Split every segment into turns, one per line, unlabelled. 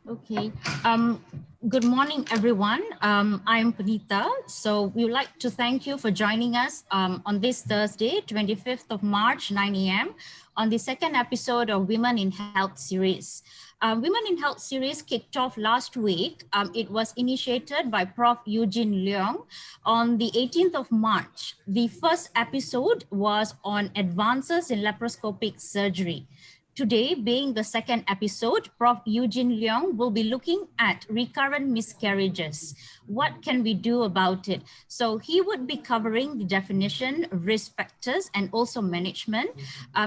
Okay. Good morning, everyone. I'm Punita. So we would like to thank you for joining us on this Thursday, 25th of March, 9 a.m. on the second episode of Women in Health series. Women in Health series kicked off last week. It was initiated by Prof. Eugene Leong on the 18th of March. The first episode was on advances in laparoscopic surgery. Today, being the second episode, Prof. Eugene Leong will be looking at recurrent miscarriages. What can we do about it? So he would be covering the definition, risk factors, and also management.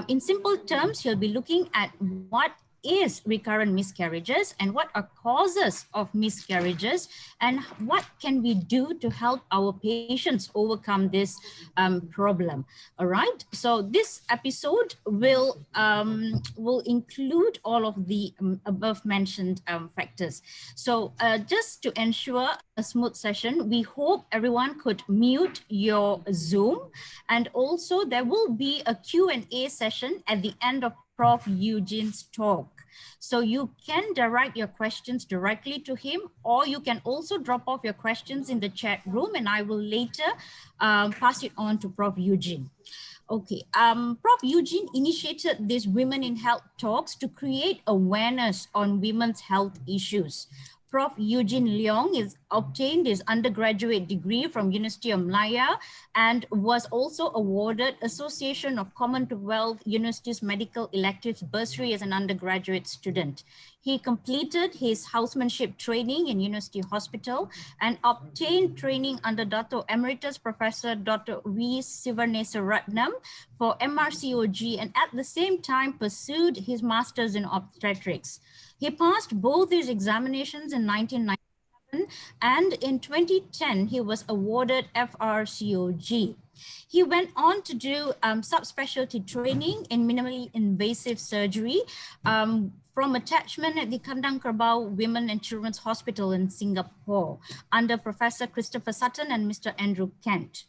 In simple terms, he'll be looking at what is recurrent miscarriages and what are causes of miscarriages and what can we do to help our patients overcome this problem. All right, so this episode will include all of the above mentioned factors. So just to ensure a smooth session, we hope everyone could mute your Zoom, and also there will be a Q&A session at the end of Prof. Eugene's talk. So you can direct your questions directly to him, or you can also drop off your questions in the chat room, and I will later pass it on to Prof. Eugene. Okay, Prof. Eugene initiated these Women in Health talks to create awareness on women's health issues. Prof. Eugene Leong is obtained his undergraduate degree from University of Malaya and was also awarded Association of Commonwealth Universities Medical Electives bursary as an undergraduate student. He completed his housemanship training in University Hospital and obtained training under Dr. Emeritus Professor Dr. V. Sivanesaratnam for MRCOG, and at the same time pursued his master's in obstetrics. He passed both his examinations in 1997, and in 2010, he was awarded FRCOG. He went on to do subspecialty training in minimally invasive surgery from attachment at the Kandang Kerbau Women and Children's Hospital in Singapore under Professor Christopher Sutton and Mr. Andrew Kent.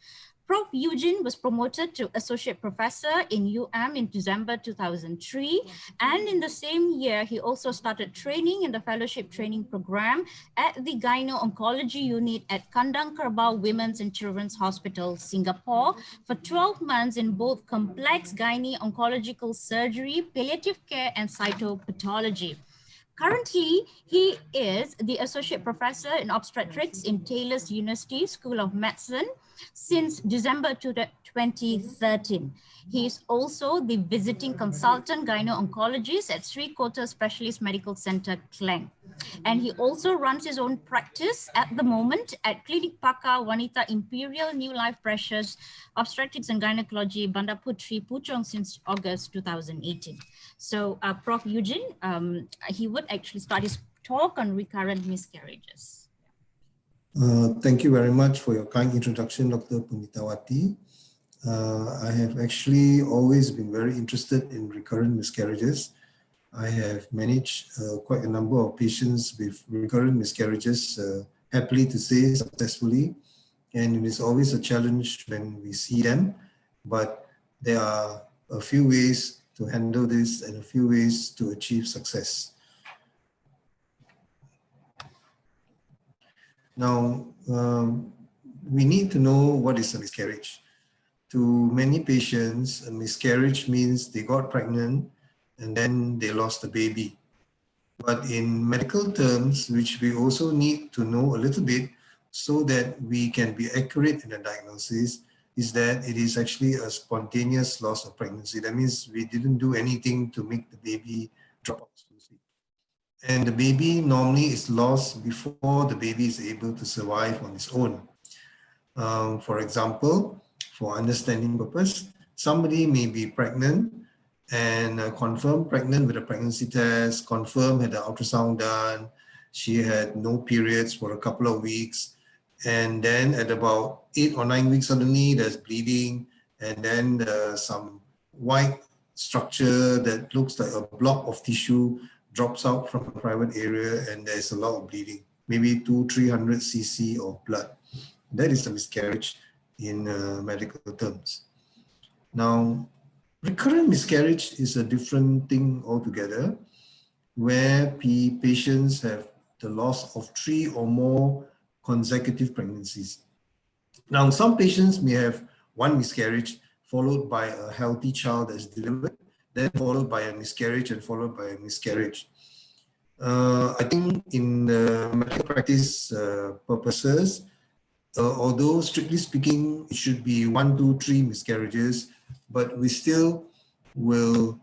Prof. Eugene was promoted to Associate Professor in in December 2003. And in the same year, he also started training in the Fellowship Training Program at the Gyno-Oncology Unit at Kandang Kerbau Women's and Children's Hospital, Singapore, for 12 months in both complex gynae-oncological surgery, palliative care, and cytopathology. Currently, he is the Associate Professor in Obstetrics in Taylor's University School of Medicine since December 2013. He is also the visiting consultant gyno-oncologist at Sri Kota Specialist Medical Center, Klang. And he also runs his own practice at the moment at Klinik Pakar Wanita Imperial New Life Precious Obstetrics and Gynecology, Bandar Putri, Puchong since August 2018. So Prof. Eugene, he would actually start his talk on recurrent miscarriages.
Thank you very much for your kind introduction, Dr. Punitawati. I have actually always been very interested in recurrent miscarriages. I have managed quite a number of patients with recurrent miscarriages, happily to say, successfully. And it is always a challenge when we see them, but there are a few ways to handle this and a few ways to achieve success. Now, we need to know what is a miscarriage. To many patients, a miscarriage means they got pregnant and then they lost the baby. But in medical terms, which we also need to know a little bit so that we can be accurate in the diagnosis, is that it is actually a spontaneous loss of pregnancy. That means we didn't do anything to make the baby drop out. And the baby normally is lost before the baby is able to survive on its own. For example, for understanding purpose, somebody may be pregnant and confirmed pregnant with a pregnancy test, confirmed had an ultrasound done, she had no periods for a couple of weeks, and then at about 8 or 9 weeks suddenly there's bleeding, and then some white structure that looks like a block of tissue drops out from a private area and there's a lot of bleeding. maybe 200-300 cc of blood. That is a miscarriage in medical terms. Now, recurrent miscarriage is a different thing altogether, where patients have the loss of 3 or more consecutive pregnancies. Now, some patients may have one miscarriage followed by a healthy child that's delivered, then followed by a miscarriage and followed by a miscarriage. I think in the medical practice purposes, although strictly speaking, it should be 1, 2, 3 miscarriages, but we still will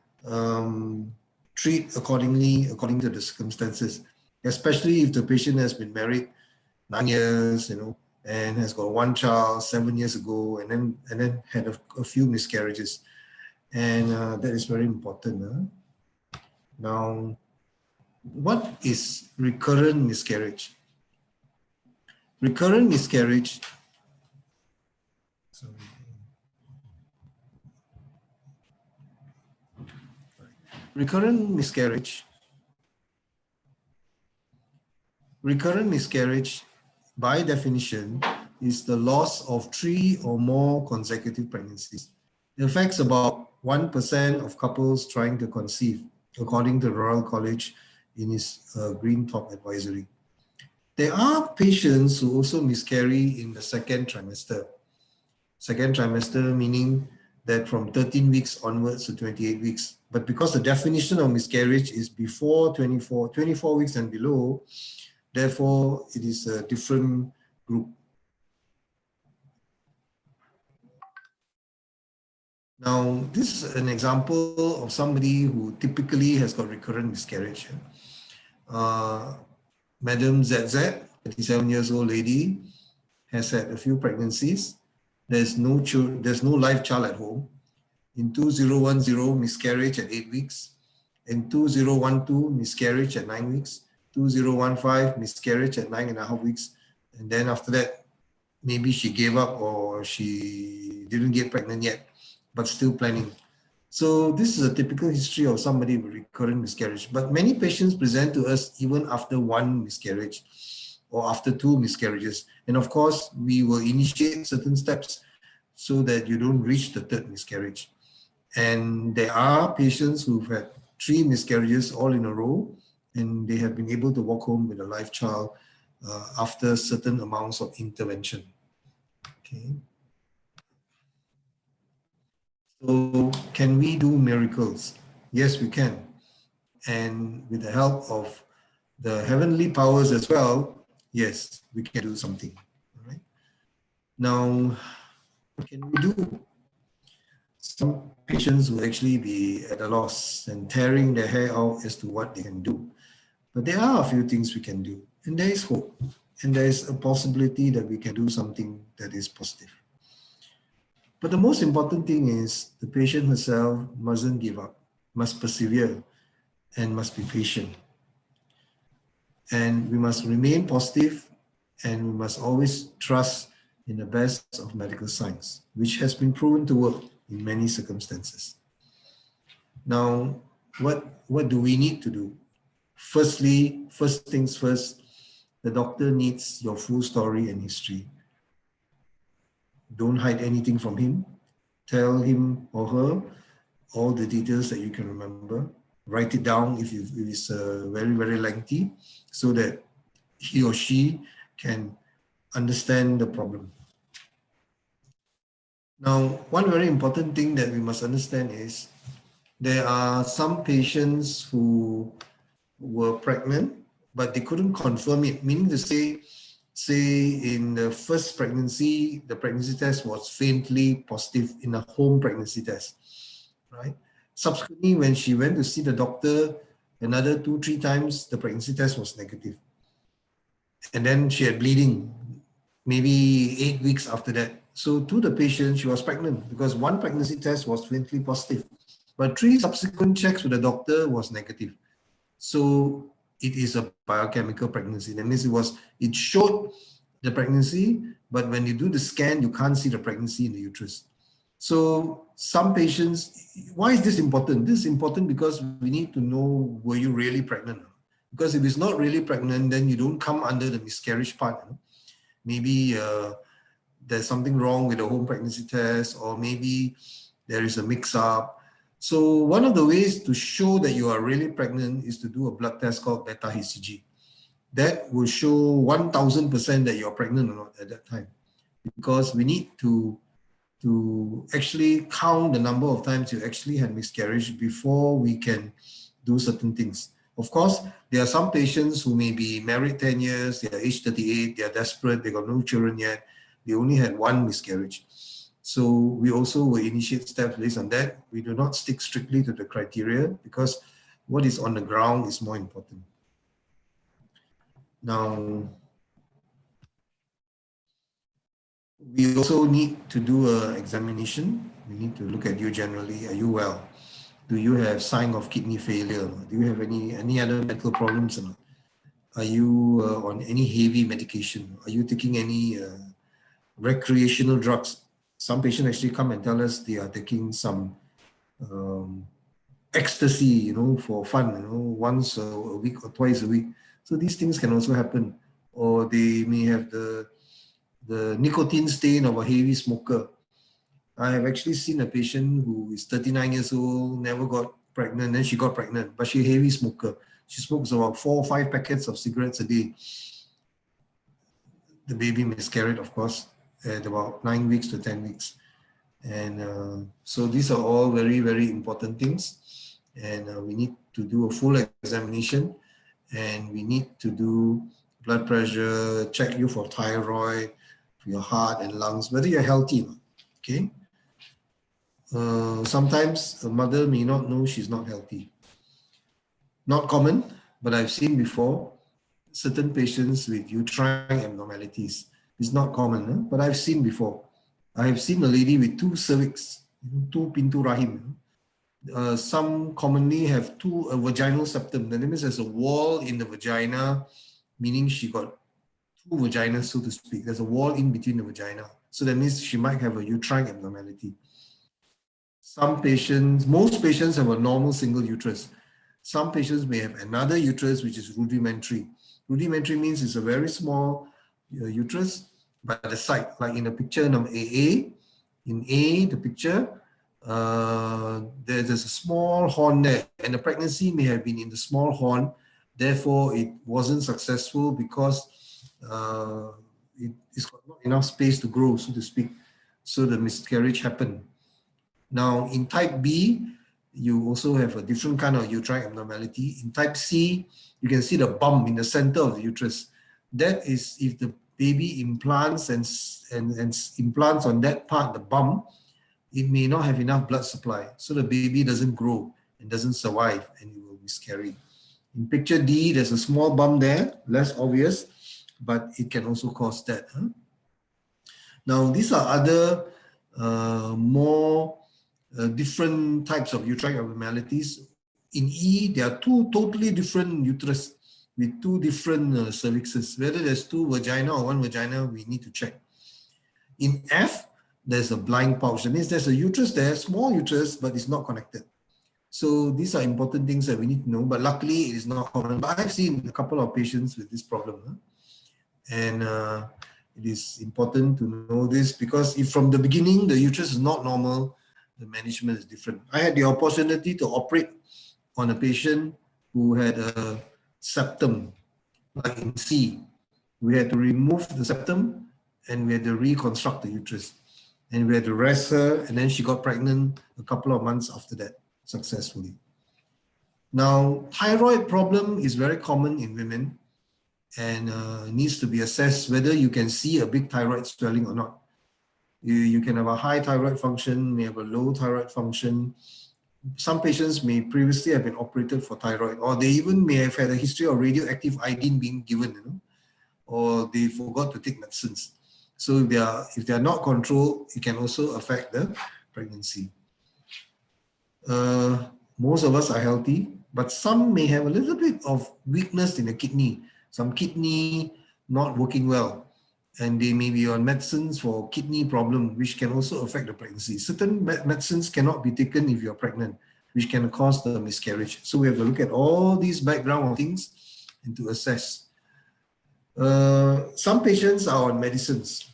treat accordingly according to the circumstances, especially if the patient has been married 9 years, and has got one child 7 years ago, and then had a few miscarriages, and that is very important. Now, what is recurrent miscarriage? Recurrent miscarriage. Sorry. Recurrent miscarriage. Recurrent miscarriage, by definition, is the loss of 3 or more consecutive pregnancies. It affects about 1% of couples trying to conceive, according to Royal College in its Green Top Advisory. There are patients who also miscarry in the second trimester. Second trimester meaning that from 13 weeks onwards to 28 weeks. But because the definition of miscarriage is before 24 weeks and below, therefore it is a different group. Now, this is an example of somebody who typically has got recurrent miscarriage. Madam ZZ, 37 years old lady, has had a few pregnancies. There's no live child at home. In 2010, miscarriage at 8 weeks. In 2012, miscarriage at 9 weeks. 2015, miscarriage at 9.5 weeks. And then after that, maybe she gave up or she didn't get pregnant yet, but still planning. So this is a typical history of somebody with recurrent miscarriage. But many patients present to us even after one miscarriage or after 2 miscarriages. And of course, we will initiate certain steps so that you don't reach the 3rd miscarriage. And there are patients who've had 3 miscarriages all in a row, and they have been able to walk home with a live child after certain amounts of intervention. Okay. So can we do miracles? Yes, we can. And with the help of the heavenly powers as well, yes, we can do something. All right. Now, what can we do? Some patients will actually be at a loss and tearing their hair out as to what they can do. But there are a few things we can do, and there is hope, and there is a possibility that we can do something that is positive. But the most important thing is the patient herself mustn't give up, must persevere, and must be patient. And we must remain positive, and we must always trust in the best of medical science, which has been proven to work in many circumstances. Now, what do we need to do? Firstly, first things first, the doctor needs your full story and history. Don't hide anything from him. Tell him or her all the details that you can remember. Write it down if it's very, very lengthy, so that he or she can understand the problem. Now, one very important thing that we must understand is there are some patients who were pregnant, but they couldn't confirm it, meaning to say in the first pregnancy, the pregnancy test was faintly positive in a home pregnancy test, right? Subsequently, when she went to see the doctor another 2-3 times, the pregnancy test was negative. And then she had bleeding, maybe 8 weeks after that. So to the patient, she was pregnant because one pregnancy test was faintly positive, but 3 subsequent checks with the doctor was negative. So it is a biochemical pregnancy. That means it showed the pregnancy, but when you do the scan, you can't see the pregnancy in the uterus. So some patients, why is this important? This is important because we need to know, were you really pregnant? Because if it's not really pregnant, then you don't come under the miscarriage part. You know? Maybe there's something wrong with the home pregnancy test, or maybe there is a mix-up. So one of the ways to show that you are really pregnant is to do a blood test called beta-HCG. That will show 1000% that you're pregnant or not at that time, because we need to actually count the number of times you actually had miscarriage before we can do certain things. Of course, there are some patients who may be married 10 years, they are age 38, they are desperate, they got no children yet, they only had one miscarriage. So we also will initiate steps based on that. We do not stick strictly to the criteria, because what is on the ground is more important. Now, we also need to do an examination. We need to look at you generally. Are you well? Do you have sign of kidney failure? Do you have any other medical problems or not? Are you on any heavy medication? Are you taking any recreational drugs? Some patients actually come and tell us they are taking some ecstasy, for fun, once a week or twice a week. So these things can also happen. Or they may have the nicotine stain of a heavy smoker. I have actually seen a patient who is 39 years old, never got pregnant, then she got pregnant, but she's a heavy smoker. She smokes about 4 or 5 packets of cigarettes a day. The baby miscarried, of course, at about 9 weeks to 10 weeks. And so these are all very, very important things. And we need to do a full examination, and we need to do blood pressure, check you for thyroid, for your heart and lungs, whether you're healthy. Okay. Sometimes a mother may not know she's not healthy. Not common, but I've seen before certain patients with uterine abnormalities. It's not common, but I've seen before. I have seen a lady with 2 cervix, 2 pintu rahim. Some commonly have a vaginal septum. That means there's a wall in the vagina, meaning she got 2 vaginas, so to speak. There's a wall in between the vagina. So that means she might have a uterine abnormality. Most patients have a normal single uterus. Some patients may have another uterus, which is rudimentary. Rudimentary means it's a very small uterus, but at the side, like in the picture number AA, in A, the picture, there's a small horn there, and the pregnancy may have been in the small horn. Therefore, it wasn't successful because it's got not enough space to grow, so to speak. So the miscarriage happened. Now, in type B, you also have a different kind of uterine abnormality. In type C, you can see the bump in the center of the uterus. That is if the baby implants and implants on that part, the bump, it may not have enough blood supply. So the baby doesn't grow and doesn't survive, and it will miscarry. In picture D, there's a small bump there, less obvious, but it can also cause that. Now, these are other more different types of uterine abnormalities. In E, there are 2 totally different uterus with 2 different cervixes. Whether there's 2 vagina or 1 vagina, we need to check. In F, there's a blind pouch. That means there's a uterus there, small uterus, but it's not connected. So these are important things that we need to know, but luckily it is not common. But I've seen a couple of patients with this problem. And it is important to know this, because if from the beginning the uterus is not normal, the management is different. I had the opportunity to operate on a patient who had a septum, like in C. We had to remove the septum and we had to reconstruct the uterus. And we had to rest her, and then she got pregnant a couple of months after that, successfully. Now, thyroid problem is very common in women, and needs to be assessed whether you can see a big thyroid swelling or not. You can have a high thyroid function, may have a low thyroid function. Some patients may previously have been operated for thyroid, or they even may have had a history of radioactive iodine being given, or they forgot to take medicines. So if they are not controlled, it can also affect the pregnancy. Most of us are healthy, but some may have a little bit of weakness in the kidney. Some kidney not working well, and they may be on medicines for kidney problem, which can also affect the pregnancy. Certain medicines cannot be taken if you're pregnant, which can cause the miscarriage. So we have to look at all these background of things and to assess. Some patients are on medicines,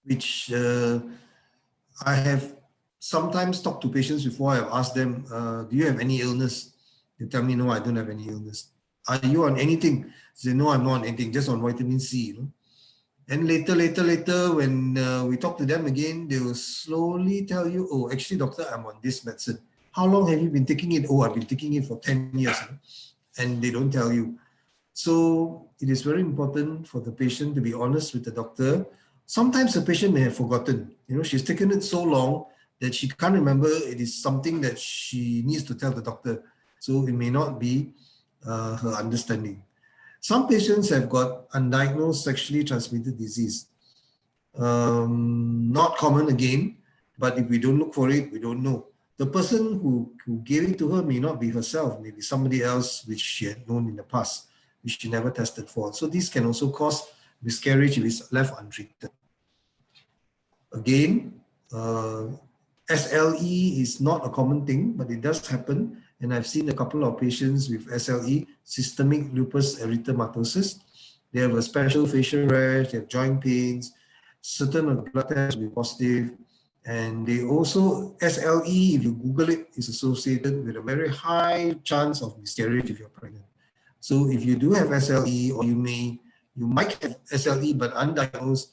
which I have sometimes talked to patients before. I've asked them, do you have any illness? They tell me, no, I don't have any illness. Are you on anything? They say, no, I'm not on anything, just on vitamin C. You know? And later, when we talk to them again, they will slowly tell you, oh, actually, doctor, I'm on this medicine. How long have you been taking it? Oh, I've been taking it for 10 years. You know? And they don't tell you. So it is very important for the patient to be honest with the doctor. Sometimes the patient may have forgotten. You know, she's taken it so long that she can't remember it is something that she needs to tell the doctor. So it may not be her understanding. Some patients have got undiagnosed sexually transmitted disease. Not common again, but if we don't look for it, we don't know. The person who gave it to her may not be herself, maybe somebody else which she had known in the past, which she never tested for. So these can also cause miscarriage if it's left untreated. Again, SLE is not a common thing, but it does happen. And I've seen a couple of patients with SLE, systemic lupus erythematosus. They have a special facial rash, they have joint pains, certain of the blood tests will be positive. And they also, SLE, if you Google it, is associated with a very high chance of miscarriage if you're pregnant. So if you do have SLE, or you might have SLE but undiagnosed,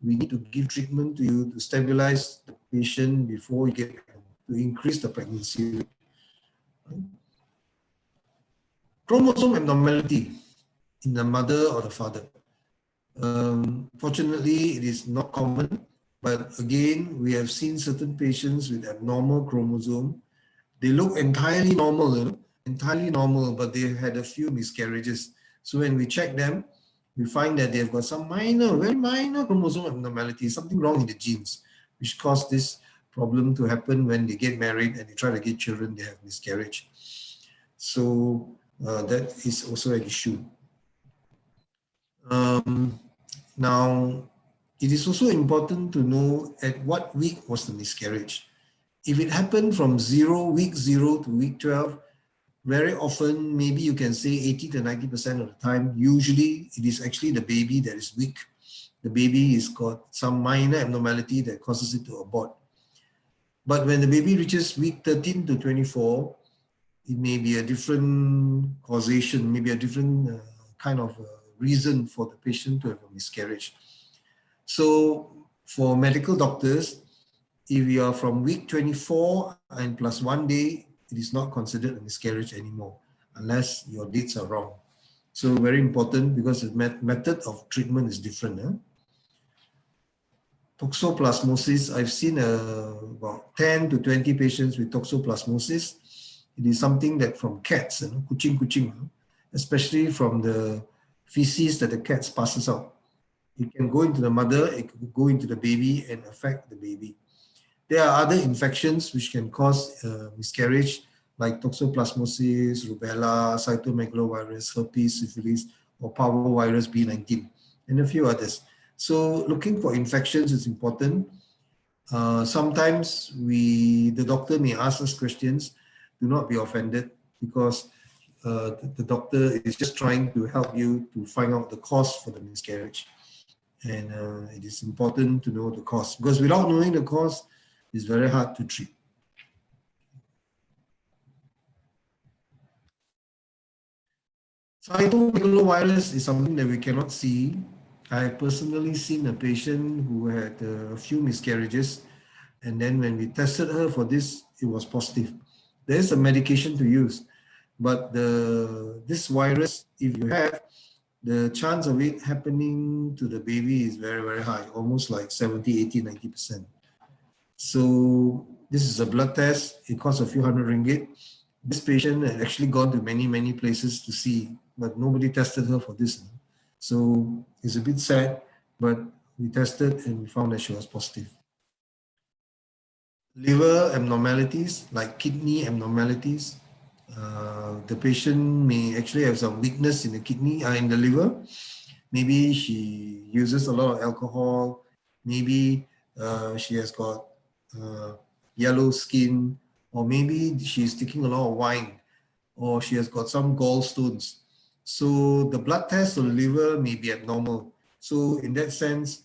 we need to give treatment to you to stabilize the patient before you get pregnant, to increase the pregnancy rate. Chromosome abnormality in the mother or the father. Fortunately, it is not common, but again, we have seen certain patients with abnormal chromosome. They look entirely normal, you know, entirely normal, but they had a few miscarriages. So when we check them, we find that they've got some minor, very minor chromosome abnormality, something wrong in the genes, which caused this problem to happen when they get married and they try to get children, they have miscarriage. So that is also an issue. Now, it is also important to know at what week was the miscarriage. If it happened from week 0 to week 12, very often, maybe you can say 80 to 90% of the time, usually it is actually the baby that is weak. The baby has got some minor abnormality that causes it to abort. But when the baby reaches week 13 to 24, it may be a different causation, maybe a different kind of reason for the patient to have a miscarriage. So for medical doctors, if you are from week 24 and plus 1 day, it is not considered a miscarriage anymore, unless your dates are wrong. So very important, because the method of treatment is different. Toxoplasmosis, I've seen about 10 to 20 patients with toxoplasmosis. It is something that from cats, kucing, especially from the feces that the cats passes out. It can go into the mother, it can go into the baby and affect the baby. There are other infections which can cause miscarriage, like toxoplasmosis, rubella, cytomegalovirus, herpes, syphilis, or parvovirus B19, and a few others. So looking for infections is important. Sometimes the doctor may ask us questions. Do not be offended, because the doctor is just trying to help you to find out the cause for the miscarriage. And it is important to know the cause, because without knowing the cause, it's very hard to treat. Cytomegalovirus is something that we cannot see. I have personally seen a patient who had a few miscarriages, and then when we tested her for this, it was positive. There is a medication to use, but this virus, if you have, the chance of it happening to the baby is very, very high, almost like 70, 80, 90%. So this is a blood test. It costs a few ₹100. This patient had actually gone to many, many places to see, but nobody tested her for this. So it's a bit sad, but we tested and we found that she was positive. Liver abnormalities, like kidney abnormalities. The patient may actually have some weakness in the kidney, in the liver. Maybe she uses a lot of alcohol. Maybe she has got yellow skin, or maybe she's taking a lot of wine, or she has got some gallstones. So the blood test of the liver may be abnormal. So in that sense,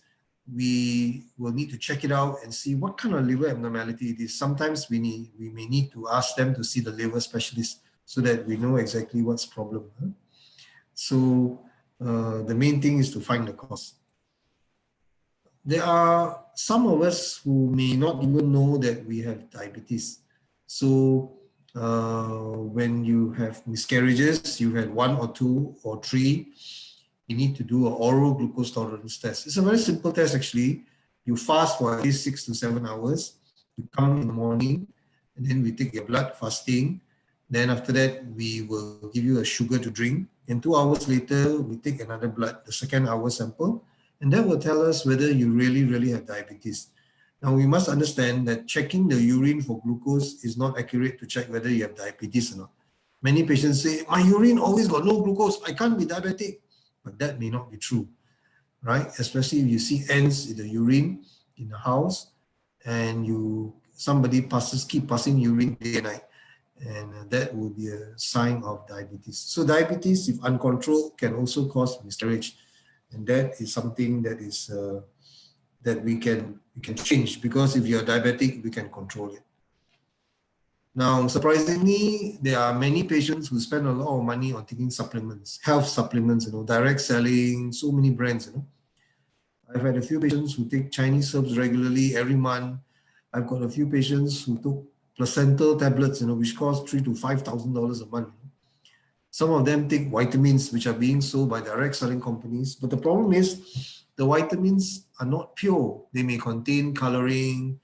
we will need to check it out and see what kind of liver abnormality it is. Sometimes we may need to ask them to see the liver specialist so that we know exactly what's problem. So the main thing is to find the cause. There are some of us who may not even know that we have diabetes. So when you have miscarriages, you had 1 or 2 or 3, you need to do an oral glucose tolerance test. It's a very simple test actually. You fast for at least 6 to 7 hours. You come in the morning and then we take your blood fasting. Then after that, we will give you a sugar to drink. And 2 hours later, we take another blood, the second hour sample. And that will tell us whether you really have diabetes. Now we must understand that checking the urine for glucose is not accurate to check whether you have diabetes or not. Many patients say, my urine always got no glucose, I can't be diabetic. But that may not be true, right? Especially if you see ants in the urine in the house and somebody keep passing urine day and night. And that will be a sign of diabetes. So diabetes, if uncontrolled, can also cause miscarriage. And that is something that is that we can change, because if you're diabetic, we can control it. Now, surprisingly, there are many patients who spend a lot of money on taking supplements, health supplements, direct selling, so many brands, I've had a few patients who take Chinese herbs regularly every month. I've got a few patients who took placental tablets, which cost $3,000 to $5,000 a month. Some of them take vitamins, which are being sold by direct selling companies. But the problem is the vitamins are not pure. They may contain coloring,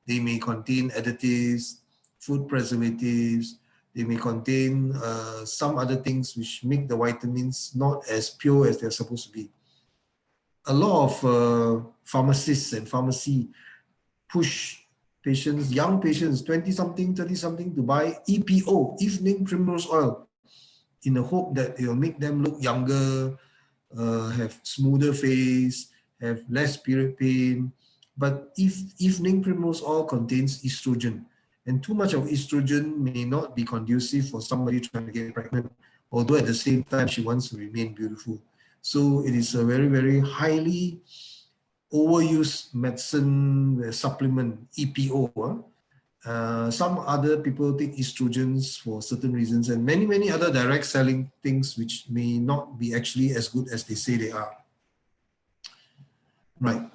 they may contain additives, food preservatives, they may contain some other things which make the vitamins not as pure as they're supposed to be. A lot of pharmacists and pharmacy push patients, young patients, 20-something, 30-something, to buy EPO, evening primrose oil, in the hope that it will make them look younger, have smoother face, have less period pain. But if evening primrose oil contains estrogen, and too much of estrogen may not be conducive for somebody trying to get pregnant, although at the same time she wants to remain beautiful. So it is a very highly overused medicine supplement, EPO. Some other people take estrogens for certain reasons, and many other direct selling things which may not be actually as good as they say they are. Right.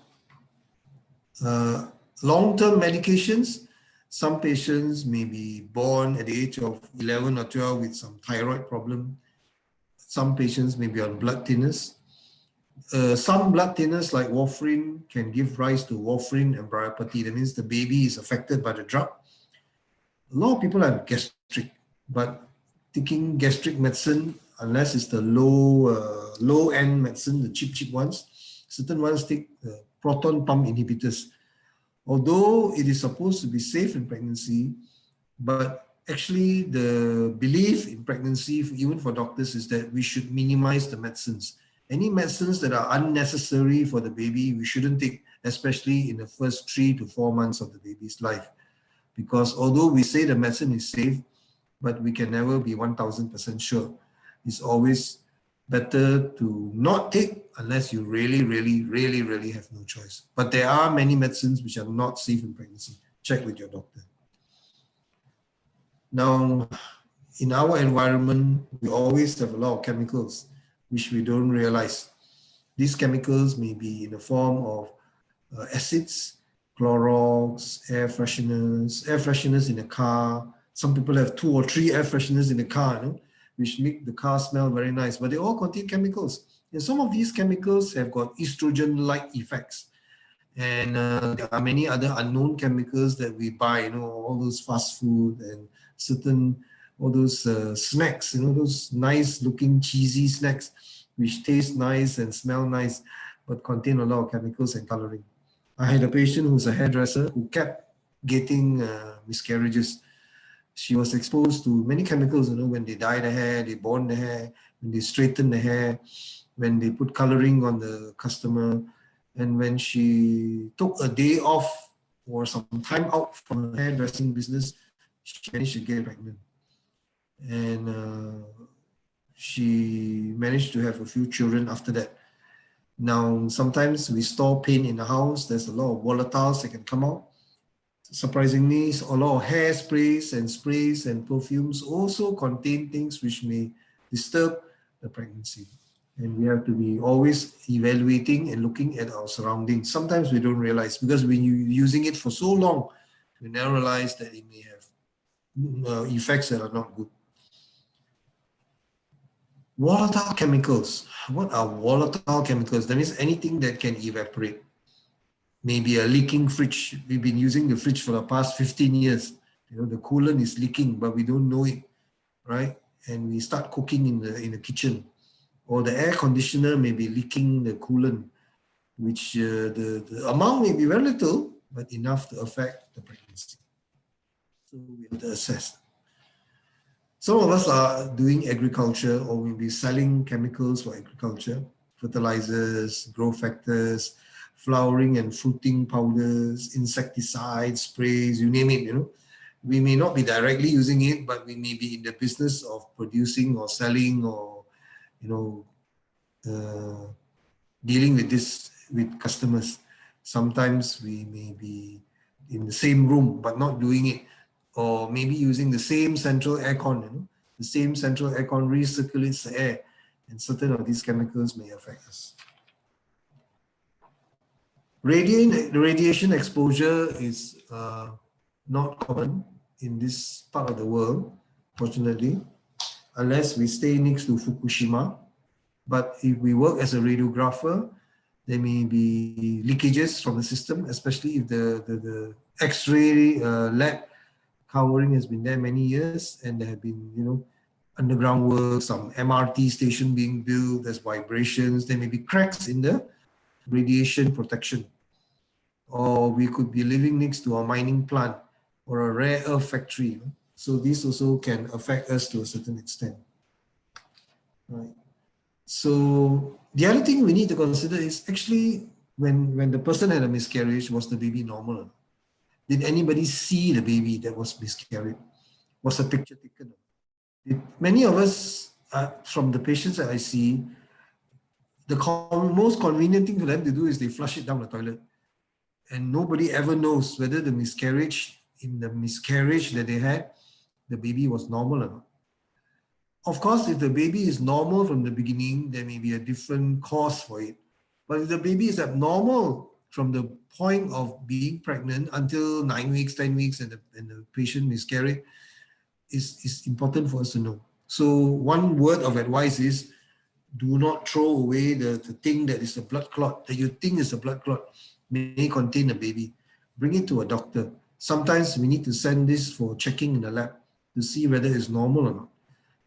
Long-term medications. Some patients may be born at the age of 11 or 12 with some thyroid problem. Some patients may be on blood thinners. Some blood thinners like warfarin can give rise to warfarin embryopathy. That means the baby is affected by the drug. A lot of people have gastric, but taking gastric medicine, unless it's the low-end medicine, the cheap ones, certain ones take proton pump inhibitors. Although it is supposed to be safe in pregnancy, but actually the belief in pregnancy, even for doctors, is that we should minimize the medicines. Any medicines that are unnecessary for the baby, we shouldn't take, especially in the first 3 to 4 months of the baby's life. Because although we say the medicine is safe, but we can never be 1000% sure. It's always better to not take unless you really have no choice. But there are many medicines which are not safe in pregnancy. Check with your doctor. Now, in our environment, we always have a lot of chemicals which we don't realize. These chemicals may be in the form of acids, Clorox, air fresheners in a car. Some people have 2 or 3 air fresheners in the car, which make the car smell very nice, but they all contain chemicals. And some of these chemicals have got estrogen-like effects. And there are many other unknown chemicals that we buy, all those fast food and all those snacks, those nice looking cheesy snacks, which taste nice and smell nice, but contain a lot of chemicals and coloring. I had a patient who's a hairdresser who kept getting miscarriages. She was exposed to many chemicals, when they dye the hair, they bond the hair, when they straighten the hair, when they put coloring on the customer. And when she took a day off or some time out from her hairdressing business, she managed to get pregnant. And she managed to have a few children after that. Now, sometimes we store paint in the house. There's a lot of volatiles that can come out. Surprisingly, a lot of hairsprays and sprays and perfumes also contain things which may disturb the pregnancy. And we have to be always evaluating and looking at our surroundings. Sometimes we don't realize because when you're using it for so long, we never realize that it may have effects that are not good. Volatile chemicals. What are volatile chemicals? That means anything that can evaporate. Maybe a leaking fridge. We've been using the fridge for the past 15 years. You know, the coolant is leaking, but we don't know it, right? And we start cooking in the kitchen. Or the air conditioner may be leaking the coolant, which the amount may be very little, but enough to affect the pregnancy. So we have to assess. Some of us are doing agriculture or we'll be selling chemicals for agriculture, fertilizers, growth factors, flowering and fruiting powders, insecticides, sprays, you name it, you know. We may not be directly using it, but we may be in the business of producing or selling or, you know, dealing with this with customers. Sometimes we may be in the same room, but not doing it. Or maybe using the same central aircon, you know, the same central aircon recirculates the air, and certain of these chemicals may affect us. Radiation exposure is not common in this part of the world, fortunately, unless we stay next to Fukushima. But if we work as a radiographer, there may be leakages from the system, especially if the X-ray lab covering has been there many years, and there have been, you know, underground work, some MRT station being built, there's vibrations, there may be cracks in the radiation protection. Or we could be living next to a mining plant or a rare earth factory. So these also can affect us to a certain extent. Right. So the other thing we need to consider is actually when the person had a miscarriage, was the baby normal? Did anybody see the baby that was miscarried? Was a picture taken? Many of us, from the patients that I see, the most convenient thing for them to do is they flush it down the toilet. And nobody ever knows whether the miscarriage, in the miscarriage that they had, the baby was normal or not. Of course, if the baby is normal from the beginning, there may be a different cause for it. But if the baby is abnormal from the point of being pregnant until 9 weeks, 10 weeks, and the patient miscarried, is important for us to know. So one word of advice is, do not throw away the thing that is a blood clot, that you think is a blood clot, may contain a baby. Bring it to a doctor. Sometimes we need to send this for checking in the lab to see whether it's normal or not,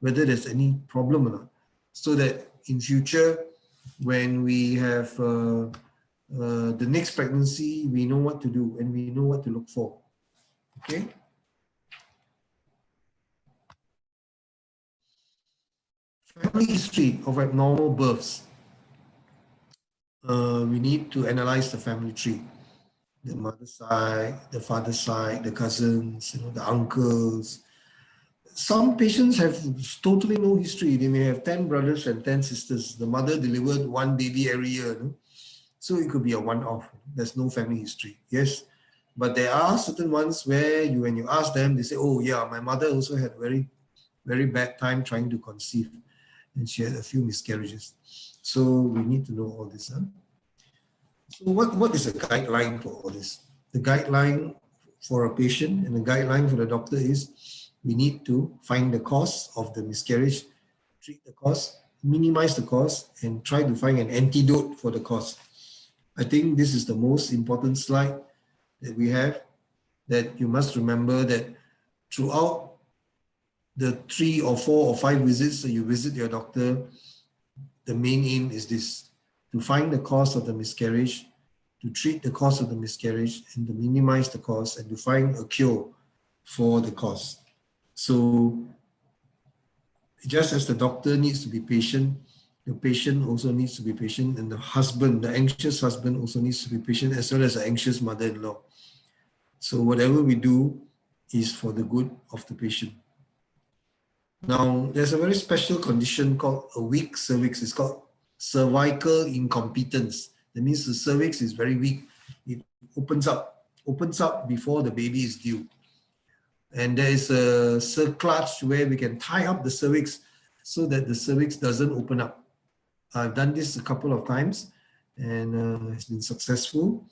whether there's any problem or not, so that in future, when we have the next pregnancy, we know what to do and we know what to look for. Okay. Family history of abnormal births. We need to analyze the family tree. The mother's side, the father's side, the cousins, you know, the uncles. Some patients have totally no history. They may have 10 brothers and 10 sisters. The mother delivered one baby every year. No? So it could be a one-off. There's no family history. Yes. But there are certain ones where when you ask them, they say, oh yeah, my mother also had a very, very bad time trying to conceive. And she had a few miscarriages. So we need to know all this. Huh? So what is a guideline for all this? The guideline for a patient and the guideline for the doctor is we need to find the cause of the miscarriage, treat the cause, minimize the cause, and try to find an antidote for the cause. I think this is the most important slide that we have, that you must remember that throughout the 3 or 4 or 5 visits that you visit your doctor, the main aim is this: to find the cause of the miscarriage, to treat the cause of the miscarriage, and to minimize the cause, and to find a cure for the cause. So just as the doctor needs to be patient, the patient also needs to be patient, and the husband, the anxious husband, also needs to be patient, as well as the anxious mother-in-law. So whatever we do is for the good of the patient. Now, there's a very special condition called a weak cervix. It's called cervical incompetence. That means the cervix is very weak. It opens up before the baby is due. And there is a cerclage where we can tie up the cervix so that the cervix doesn't open up. I've done this a couple of times, and it's been successful.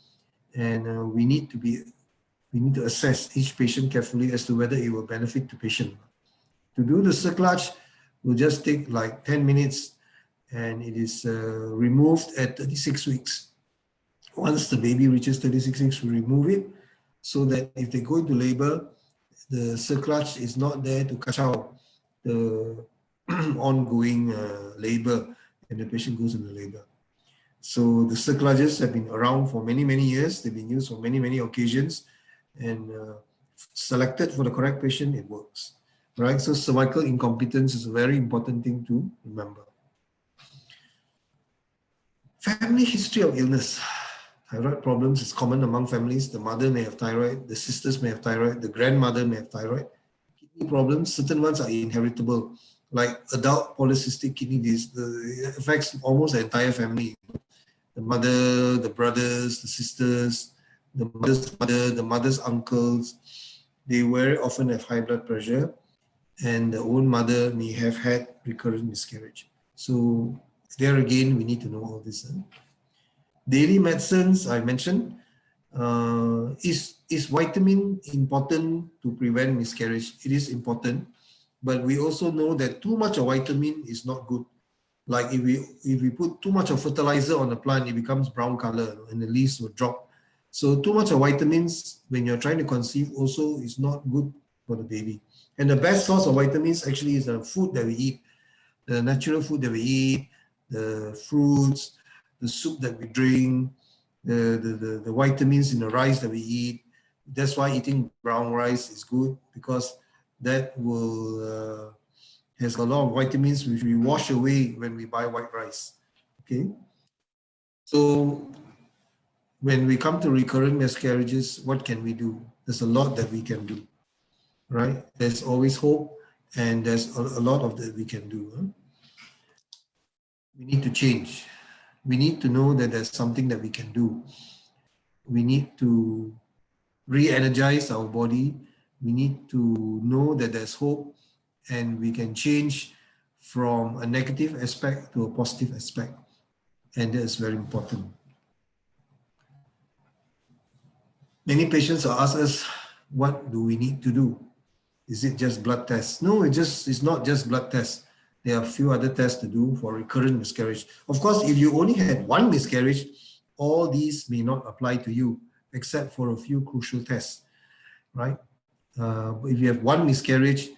And we need to assess each patient carefully as to whether it will benefit the patient. To do the cerclage will just take like 10 minutes, and it is removed at 36 weeks. Once the baby reaches 36 weeks, we remove it so that if they go into labor, the cerclage is not there to catch out the ongoing labor, and the patient goes into labor. So the cerclages have been around for many, many years. They've been used for many, many occasions, and selected for the correct patient, it works. Right? So cervical incompetence is a very important thing to remember. Family history of illness. Thyroid problems is common among families. The mother may have thyroid, the sisters may have thyroid, the grandmother may have thyroid. Kidney problems, certain ones are inheritable, like adult polycystic kidney disease. It affects almost the entire family. The mother, the brothers, the sisters, the mother's mother, the mother's uncles. They very often have high blood pressure, and the own mother may have had recurrent miscarriage. So there again, we need to know all this. Daily medicines, I mentioned, is vitamin important to prevent miscarriage? It is important, but we also know that too much of vitamin is not good. Like if we put too much of fertilizer on the plant, it becomes brown color and the leaves will drop. So too much of vitamins when you're trying to conceive also is not good for the baby. And the best source of vitamins actually is the food that we eat, the natural food that we eat, the fruits, the soup that we drink, the vitamins in the rice that we eat. That's why eating brown rice is good, because that will has a lot of vitamins which we wash away when we buy white rice. Okay. So when we come to recurrent miscarriages, what can we do? There's a lot that we can do, right? There's always hope, and there's a lot of that we can do. Huh? We need to change. We need to know that there's something that we can do. We need to re-energize our body. We need to know that there's hope, and we can change from a negative aspect to a positive aspect. And that is very important. Many patients will ask us, what do we need to do? Is it just blood tests? No, it's not just blood tests. There are a few other tests to do for recurrent miscarriage. Of course, if you only had one miscarriage, all these may not apply to you, except for a few crucial tests, right? If you have one miscarriage,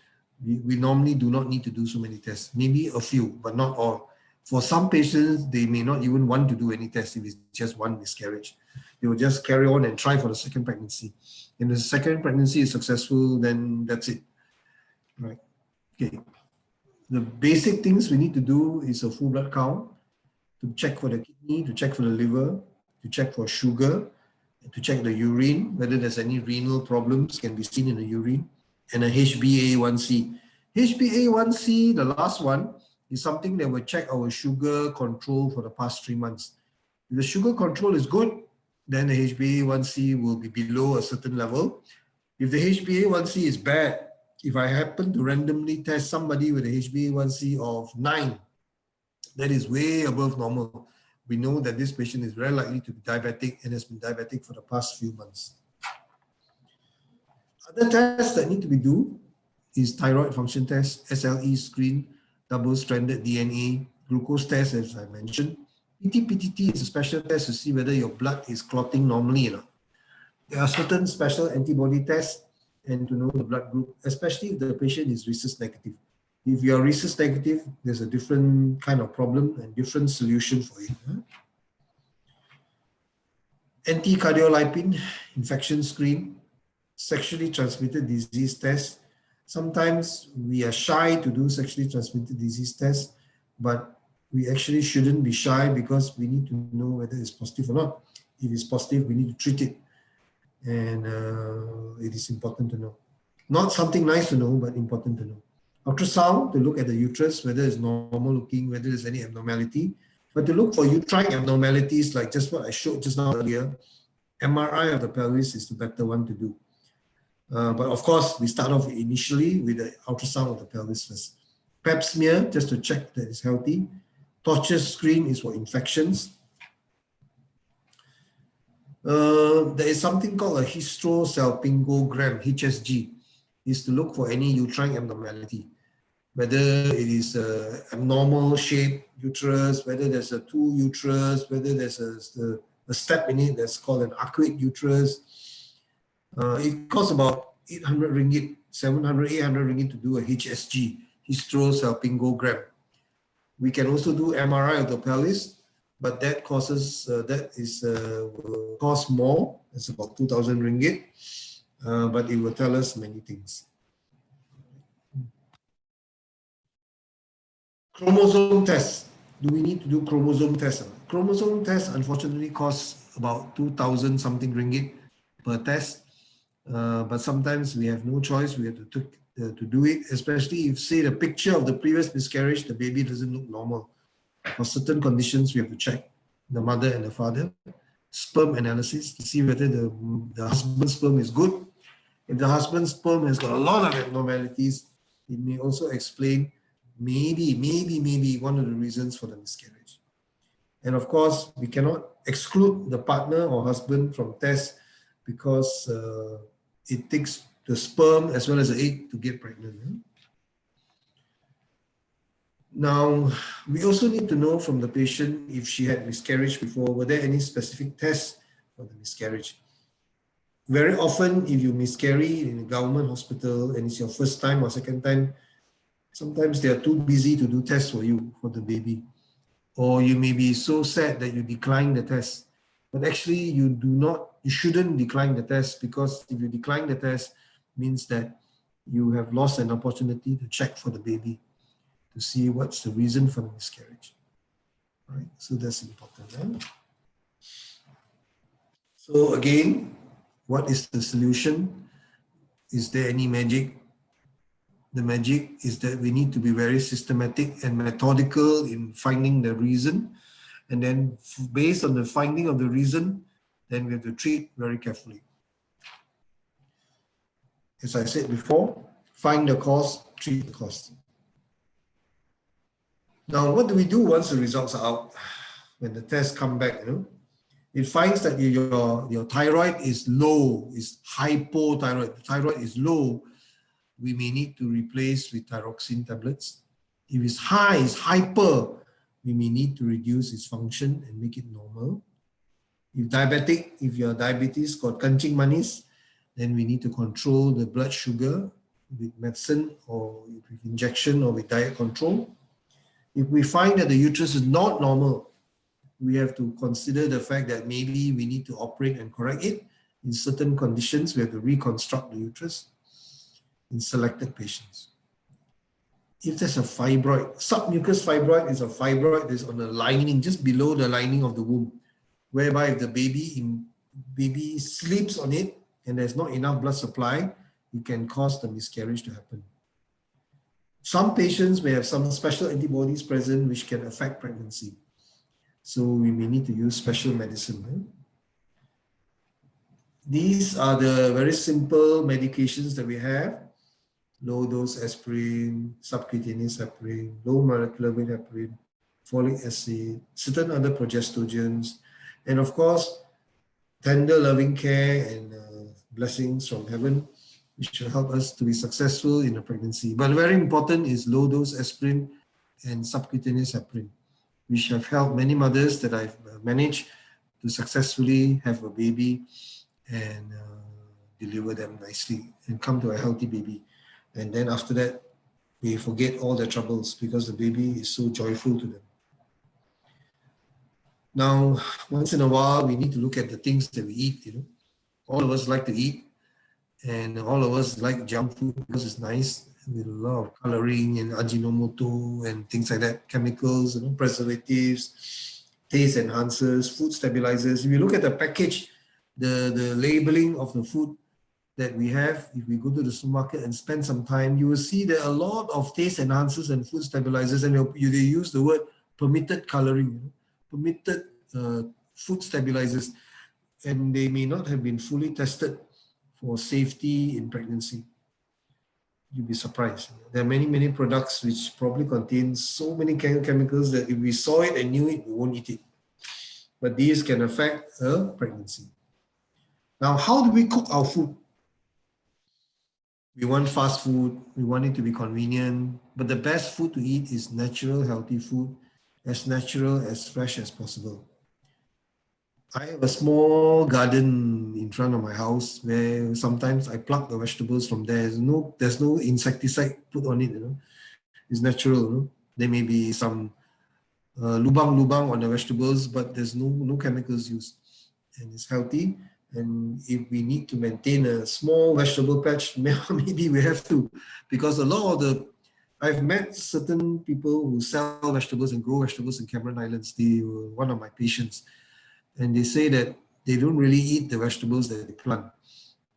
we normally do not need to do so many tests. Maybe a few, but not all. For some patients, they may not even want to do any tests if it's just one miscarriage. They will just carry on and try for the second pregnancy. If the second pregnancy is successful, then that's it, right? Okay. The basic things we need to do is a full blood count, to check for the kidney, to check for the liver, to check for sugar, to check the urine, whether there's any renal problems can be seen in the urine, and a HbA1c. HbA1c, the last one, is something that will check our sugar control for the past 3 months. If the sugar control is good, then the HbA1c will be below a certain level. If the HbA1c is bad, if I happen to randomly test somebody with a HbA1c of 9, that is way above normal, we know that this patient is very likely to be diabetic and has been diabetic for the past few months. Other tests that need to be done is thyroid function test, SLE screen, double-stranded DNA, glucose test, as I mentioned. PT-PTT is a special test to see whether your blood is clotting normally or not. There are certain special antibody tests and to know the blood group, especially if the patient is rhesus negative. If you are rhesus negative, there's a different kind of problem and different solution for it. Anti-cardiolipin, infection screen, sexually transmitted disease test. Sometimes we are shy to do sexually transmitted disease tests, but we actually shouldn't be shy because we need to know whether it's positive or not. If it's positive, we need to treat it. And it is important to know. Not something nice to know, but important to know. ultrasound to look at the uterus, whether it's normal looking, whether there's any abnormality. But to look for uterine abnormalities, like just what I showed just now earlier, MRI of the pelvis is the better one to do. But of course, we start off initially with the ultrasound of the pelvis first. Pap smear, just to check that it's healthy. Torture screen is for infections. There is something called a hysterosalpingogram, HSG, is to look for any uterine abnormality, whether it is a abnormal shaped uterus, whether there's a two uterus, whether there's a step in it that's called an arcuate uterus. It costs about 800 ringgit, 700, 800 ringgit to do a HSG, hysterosalpingogram. We can also do MRI of the pelvis, but that will cost more. It's about 2,000 ringgit, but it will tell us many things. Chromosome test. Do we need to do chromosome test? Chromosome test unfortunately costs about 2,000 something ringgit per test, but sometimes we have no choice. We have to do it, especially if, say, the picture of the previous miscarriage, the baby doesn't look normal. For certain conditions, we have to check the mother and the father. Sperm analysis to see whether the husband's sperm is good. If the husband's sperm has got a lot of abnormalities, it may also explain maybe one of the reasons for the miscarriage. And of course, we cannot exclude the partner or husband from tests because it takes the sperm as well as the egg to get pregnant. Now, we also need to know from the patient if she had miscarriage before, were there any specific tests for the miscarriage? Very often, if you miscarry in a government hospital and it's your first time or second time, sometimes they are too busy to do tests for you, for the baby. Or you may be so sad that you decline the test. But actually, you shouldn't decline the test, because if you decline the test, it means that you have lost an opportunity to check for the baby, to see what's the reason for the miscarriage. Right? So that's important. So again, what is the solution? Is there any magic? The magic is that we need to be very systematic and methodical in finding the reason. And then based on the finding of the reason, then we have to treat very carefully. As I said before, find the cause, treat the cause. Now, what do we do once the results are out? When the tests come back, it finds that your thyroid is low, is hypothyroid. The thyroid is low. We may need to replace with thyroxine tablets. If it's high, it's hyper, we may need to reduce its function and make it normal. If your diabetes got kencing manis, then we need to control the blood sugar with medicine or with injection or with diet control. If we find that the uterus is not normal, we have to consider the fact that maybe we need to operate and correct it. In certain conditions, we have to reconstruct the uterus in selected patients. If there's a fibroid, submucous fibroid is a fibroid that's on the lining, just below the lining of the womb, whereby if the baby sleeps on it and there's not enough blood supply, it can cause the miscarriage to happen. Some patients may have some special antibodies present which can affect pregnancy. So we may need to use special medicine. These are the very simple medications that we have. Low dose aspirin, subcutaneous heparin, low molecular weight heparin, folic acid, certain other progestogens, and of course, tender loving care and blessings from heaven, which will help us to be successful in a pregnancy. But very important is low dose aspirin and subcutaneous heparin, which have helped many mothers that I've managed to successfully have a baby and deliver them nicely and come to a healthy baby. And then after that, we forget all their troubles because the baby is so joyful to them. Now, once in a while, we need to look at the things that we eat. All of us like to eat, and all of us like junk food because it's nice with a lot of coloring and ajinomoto and things like that, chemicals, preservatives, taste enhancers, food stabilizers. If you look at the package, the labeling of the food, that we have, if we go to the supermarket and spend some time, you will see that a lot of taste enhancers and food stabilizers, and they use the word permitted coloring, permitted food stabilizers, and they may not have been fully tested for safety in pregnancy. You'll be surprised. There are many products which probably contain so many chemicals that if we saw it and knew it, we won't eat it. But these can affect a pregnancy. Now, how do we cook our food? We want fast food, we want it to be convenient, but the best food to eat is natural, healthy food, as natural, as fresh as possible. I have a small garden in front of my house where sometimes I pluck the vegetables from there. There's no insecticide put on it, It's natural, There may be some lubang on the vegetables, but there's no chemicals used. And it's healthy. And if we need to maintain a small vegetable patch, maybe we have to, because a lot of I've met certain people who sell vegetables and grow vegetables in Cameron Islands. They were one of my patients. And they say that they don't really eat the vegetables that they plant.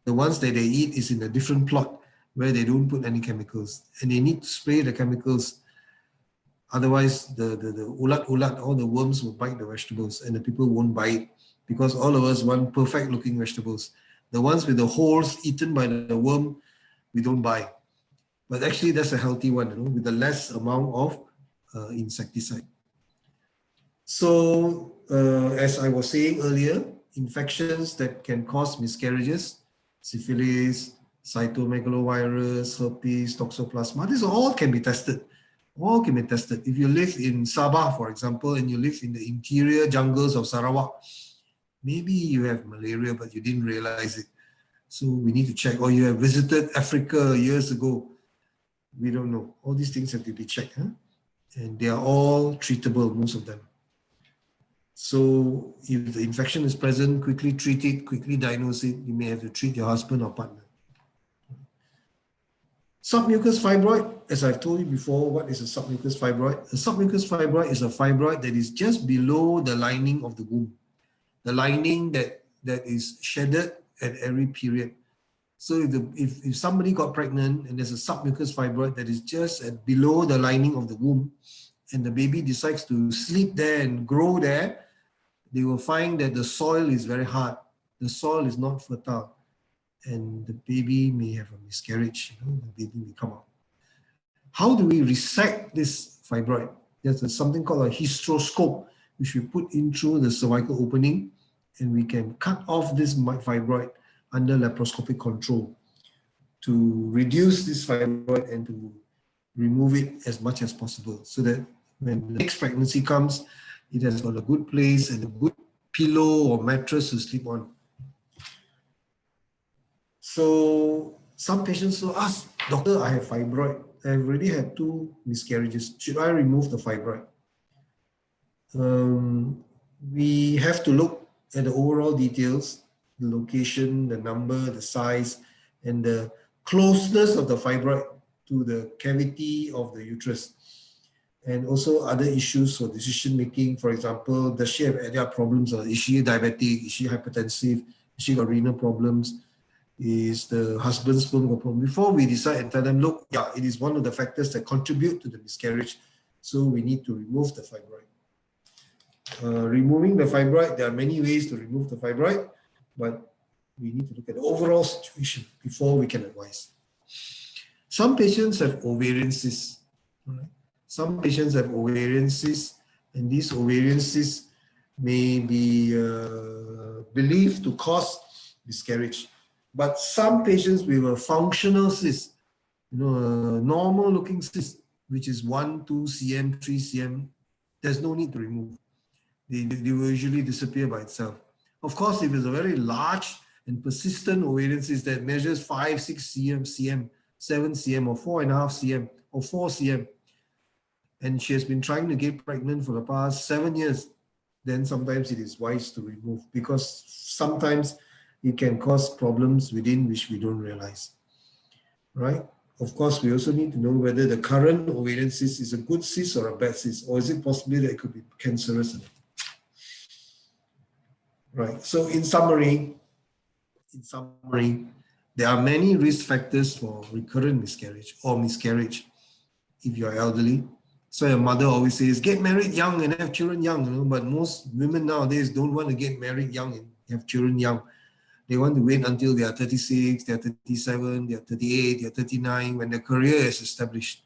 The ones that they eat is in a different plot where they don't put any chemicals. And they need to spray the chemicals. Otherwise, the ulat, all the worms will bite the vegetables and the people won't buy it, because all of us want perfect looking vegetables. The ones with the holes eaten by the worm, we don't buy. But actually that's a healthy one, with the less amount of insecticide. So as I was saying earlier, infections that can cause miscarriages, syphilis, cytomegalovirus, herpes, toxoplasma, these all can be tested. All can be tested. If you live in Sabah, for example, and you live in the interior jungles of Sarawak, maybe you have malaria, but you didn't realize it. So we need to check. Or you have visited Africa years ago. We don't know. All these things have to be checked. And they are all treatable, most of them. So if the infection is present, quickly treat it, quickly diagnose it. You may have to treat your husband or partner. Submucous fibroid, as I've told you before, what is a submucous fibroid? A submucous fibroid is a fibroid that is just below the lining of the womb. The lining that is shedded at every period. So if somebody got pregnant and there's a submucous fibroid that is just below the lining of the womb, and the baby decides to sleep there and grow there, they will find that the soil is very hard. The soil is not fertile. And the baby may have a miscarriage, the baby may come out. How do we resect this fibroid? There's something called a hysteroscope, which we put in through the cervical opening, and we can cut off this fibroid under laparoscopic control to reduce this fibroid and to remove it as much as possible, so that when the next pregnancy comes, it has got a good place and a good pillow or mattress to sleep on. So some patients will ask, doctor, I have fibroid. I've already had 2 miscarriages. Should I remove the fibroid? We have to look at the overall details, the location, the number, the size, and the closeness of the fibroid to the cavity of the uterus. And also other issues for decision making. For example, does she have any other problems? Or is she diabetic? Is she hypertensive? Is she got renal problems? Is the husband's sperm got problem? Before we decide and tell them, look, yeah, it is one of the factors that contribute to the miscarriage, so we need to remove the fibroid. Removing the fibroid, there are many ways to remove the fibroid, but we need to look at the overall situation before we can advise. Some patients have ovarian cysts. Right? Some patients have ovarian cysts, and these ovarian cysts may be believed to cause miscarriage. But some patients with a functional cyst, a normal looking cyst, which is 1, 2 cm, 3 cm, there's no need to remove. They will usually disappear by itself. Of course, if it's a very large and persistent ovarian cyst that measures 5, 6 cm, 7 cm, or 4.5 cm, or 4 cm, and she has been trying to get pregnant for the past 7 years, then sometimes it is wise to remove, because sometimes it can cause problems within which we don't realize, right? Of course, we also need to know whether the current ovarian cyst is a good cyst or a bad cyst, or is it possibly that it could be cancerous? Right. So in summary, There are many risk factors for recurrent miscarriage or miscarriage if you're elderly. So your mother always says, get married young and have children young, you know, but most women nowadays don't want to get married young and have children young. They want to wait until they are 36, they are 37, they are 38, they are 39, when their career is established.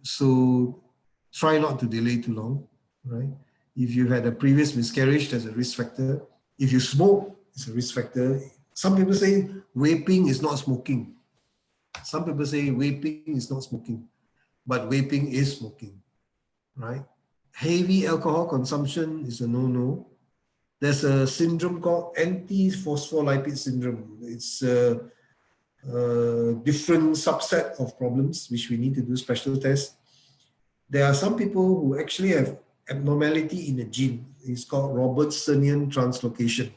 So try not to delay too long, right? If you had a previous miscarriage, there's a risk factor. If you smoke, it's a risk factor. Some people say vaping is not smoking. Some people say vaping is not smoking, but vaping is smoking, right? Heavy alcohol consumption is a no-no. There's a syndrome called anti-phospholipid syndrome. It's a different subset of problems which we need to do special tests. There are some people who actually have abnormality in a gene. It's called Robertsonian translocation.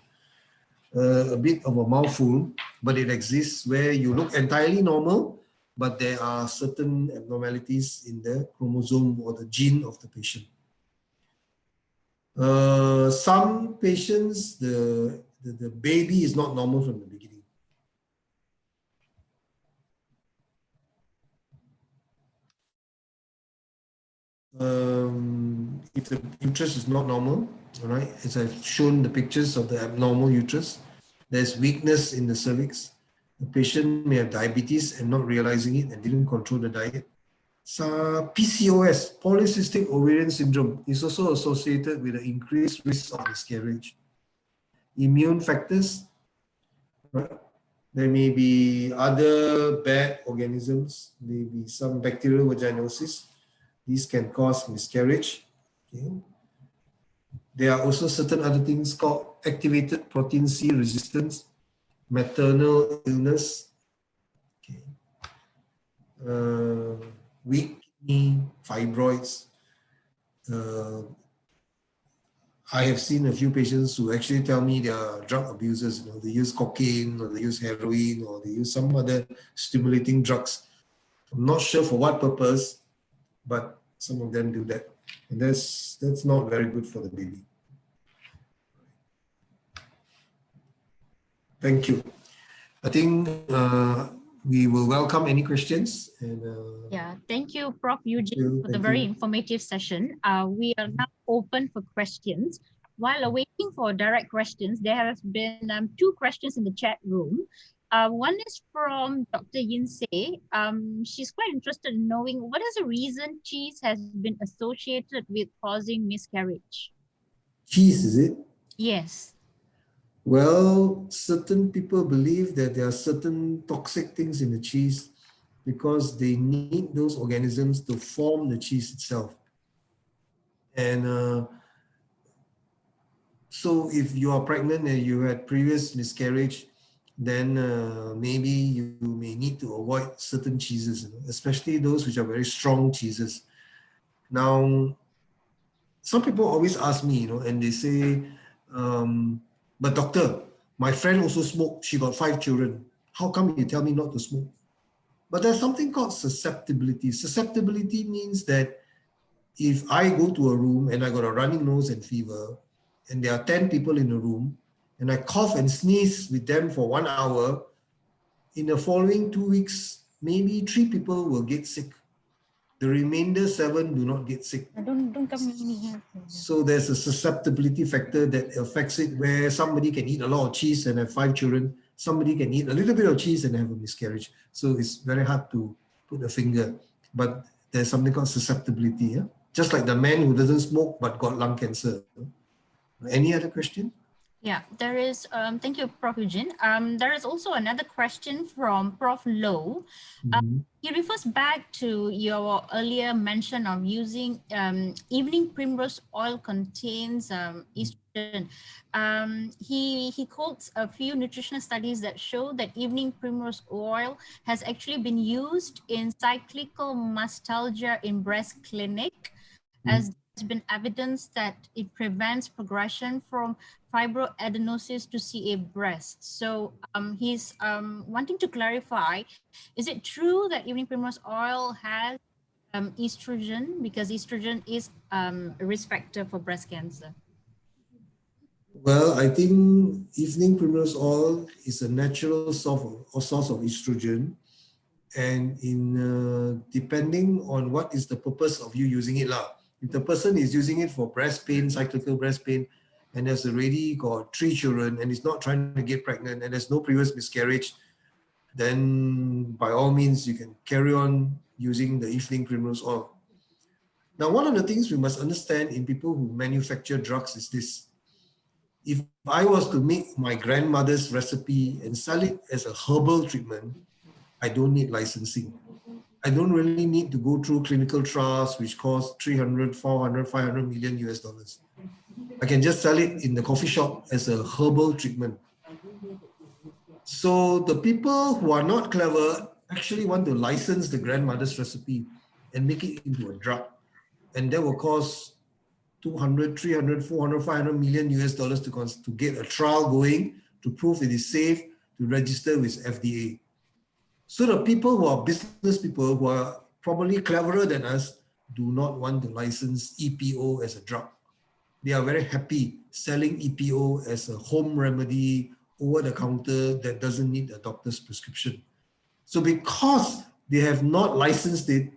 A bit of a mouthful, but it exists where you look entirely normal, but there are certain abnormalities in the chromosome or the gene of the patient. Some patients, the baby is not normal from the beginning. If the uterus is not normal, all right, as I've shown the pictures of the abnormal uterus, there's weakness in the cervix. The patient may have diabetes and not realizing it and didn't control the diet. So PCOS, polycystic ovarian syndrome, is also associated with an increased risk of miscarriage. Immune factors, right? There may be other bad organisms, maybe some bacterial vaginosis. These can cause miscarriage. Okay. There are also certain other things called activated protein C resistance, maternal illness, okay. Weak kidney, fibroids. I have seen a few patients who actually tell me they are drug abusers. You know, they use cocaine or they use heroin or they use some other stimulating drugs. I'm not sure for what purpose, but some of them do that, and that's not very good for the baby. Thank you. I think we will welcome any questions. And
yeah, thank you, Prof. Eugene, for the very informative session. We are now open for questions. While awaiting for direct questions, there have been two questions in the chat room. One is from Dr. Yinsei. She's quite interested in knowing what is the reason cheese has been associated with causing miscarriage.
Cheese, is it?
Yes.
Well, certain people believe that there are certain toxic things in the cheese because they need those organisms to form the cheese itself. And so if you are pregnant and you had previous miscarriage, then maybe you may need to avoid certain cheeses, you know, especially those which are very strong cheeses. Now, some people always ask me, you know, and they say, but doctor, my friend also smoked, she got 5 children. How come you tell me not to smoke? But there's something called susceptibility. Susceptibility means that if I go to a room and I got a running nose and fever, and there are 10 people in the room, and I cough and sneeze with them for 1 hour, in the following 2 weeks, maybe 3 people will get sick. The remainder 7 do not get sick.
Don't come in here.
So there's a susceptibility factor that affects it, where somebody can eat a lot of cheese and have 5 children. Somebody can eat a little bit of cheese and have a miscarriage. So it's very hard to put a finger. But there's something called susceptibility. Yeah? Just like the man who doesn't smoke but got lung cancer. Any other question?
Yeah, there is, thank you, Prof. Eugene. There is also another question from Prof. Low. He refers back to your earlier mention of using evening primrose oil contains estrogen. He quotes a few nutritional studies that show that evening primrose oil has actually been used in cyclical mastalgia in breast clinic, as there's been evidence that it prevents progression from fibroadenosis to CA breast. So he's wanting to clarify, is it true that evening primrose oil has estrogen, because estrogen is a risk factor for breast cancer?
Well, I think evening primrose oil is a natural source of estrogen, and depending on what is the purpose of you using it lah. If the person is using it for breast pain, cyclical breast pain, and has already got 3 children and is not trying to get pregnant and there's no previous miscarriage, then by all means you can carry on using the evening primrose oil. Now, one of the things we must understand in people who manufacture drugs is this: if I was to make my grandmother's recipe and sell it as a herbal treatment, I don't need licensing. I don't really need to go through clinical trials, which cost 300, 400, 500 million US dollars. I can just sell it in the coffee shop as a herbal treatment. So the people who are not clever actually want to license the grandmother's recipe and make it into a drug. And that will cost 200, 300, 400, 500 million US dollars to get a trial going, to prove it is safe, to register with FDA. So the people who are business people who are probably cleverer than us do not want to license EPO as a drug. They are very happy selling EPO as a home remedy over the counter that doesn't need a doctor's prescription. So because they have not licensed it,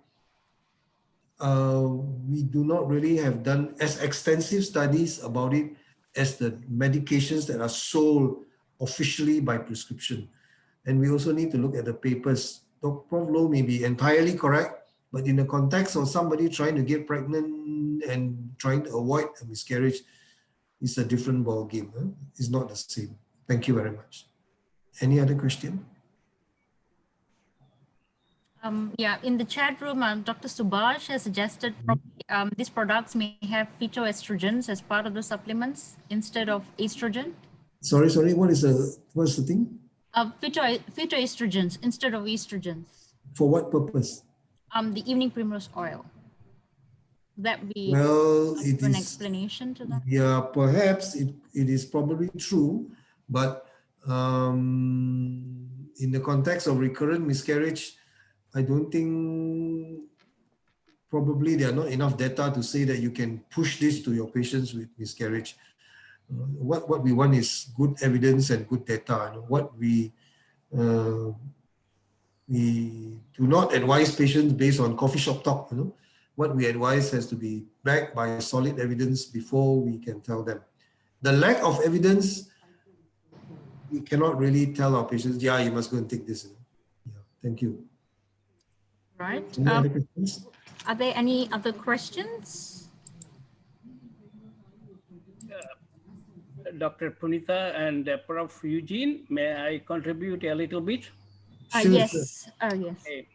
we do not really have done as extensive studies about it as the medications that are sold officially by prescription. And we also need to look at the papers. Dr. Prof. Low may be entirely correct, but in the context of somebody trying to get pregnant and trying to avoid a miscarriage, it's a different ball game. Huh? It's not the same. Thank you very much. Any other question?
Yeah, in the chat room, Dr. Subhash has suggested probably, these products may have phytoestrogens as part of the supplements instead of estrogen.
Sorry. What's the thing?
Phytoestrogens instead of estrogens.
For what purpose?
The evening primrose oil. Would that be
Well, it
an
is,
explanation to that?
yeah, perhaps it is probably true, but in the context of recurrent miscarriage, I don't think, probably there are not enough data to say that you can push this to your patients with miscarriage. What we want is good evidence and good data. What uh, we do not advise patients based on coffee shop talk. What we advise has to be backed by solid evidence before we can tell them. The lack of evidence, we cannot really tell our patients, yeah, you must go and take this. Yeah, thank you.
Right.
Any other questions?
Are there any other questions?
Dr. Punita and Prof. Eugene, may I contribute a little bit?
Sure.
Yes. Yes.
Okay.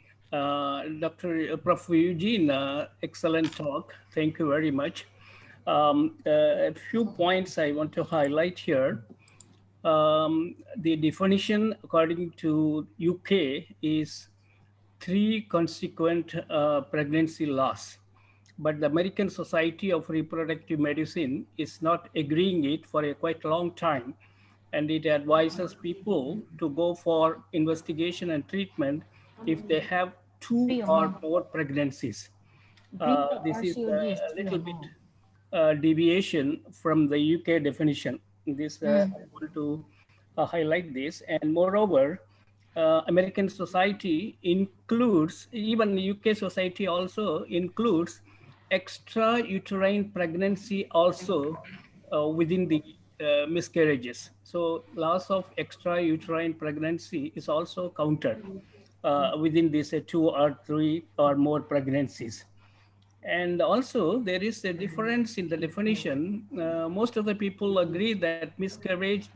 Dr. Prof. Eugene, excellent talk. Thank you very much. A few points I want to highlight here. The definition according to UK is 3 consequent pregnancy loss. But the American Society of Reproductive Medicine is not agreeing it for a quite long time. And it advises people to go for investigation and treatment if they have 2 or more pregnancies. This is a little bit deviation from the UK definition. This I want to highlight this, and moreover, American society includes, even UK society also includes extrauterine pregnancy also within the miscarriages. So loss of extrauterine pregnancy is also counted within these 2 or 3 or more pregnancies. And also, there is a difference in the definition. Most of the people agree that miscarriage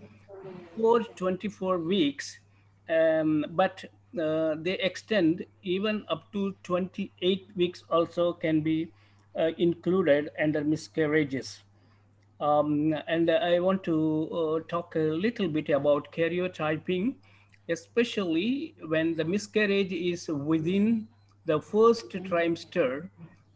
before 24 weeks, but they extend even up to 28 weeks also can be included under miscarriages. And I want to talk a little bit about karyotyping, especially when the miscarriage is within the first trimester.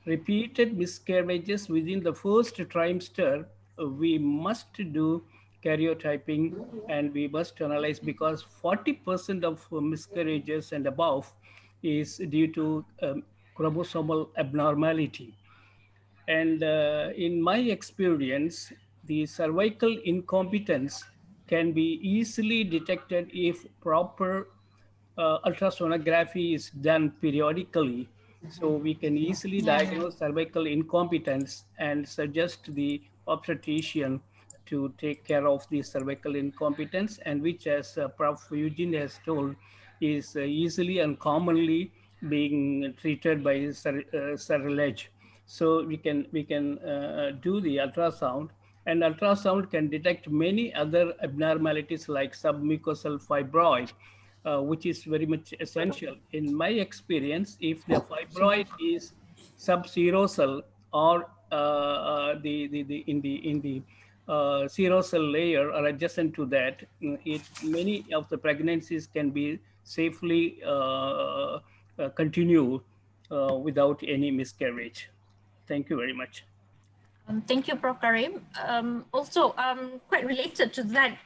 Repeated miscarriages within the first trimester, we must do karyotyping and we must analyze, because 40% of miscarriages and above is due to chromosomal abnormality. And in my experience, the cervical incompetence can be easily detected if proper ultrasonography is done periodically. So we can easily
Yeah.
diagnose cervical incompetence and suggest the obstetrician to take care of the cervical incompetence, and which, as Prof. Eugene has told, is easily and commonly being treated by cerulage. So we can do the ultrasound, and ultrasound can detect many other abnormalities like submucosal fibroid, which is very much essential. In my experience, if the fibroid is subserosal or the in the serosal layer or adjacent to that, many of the pregnancies can be safely continue without any miscarriage. Thank you very much.
Thank you, Prof. Karim. Also, quite related to that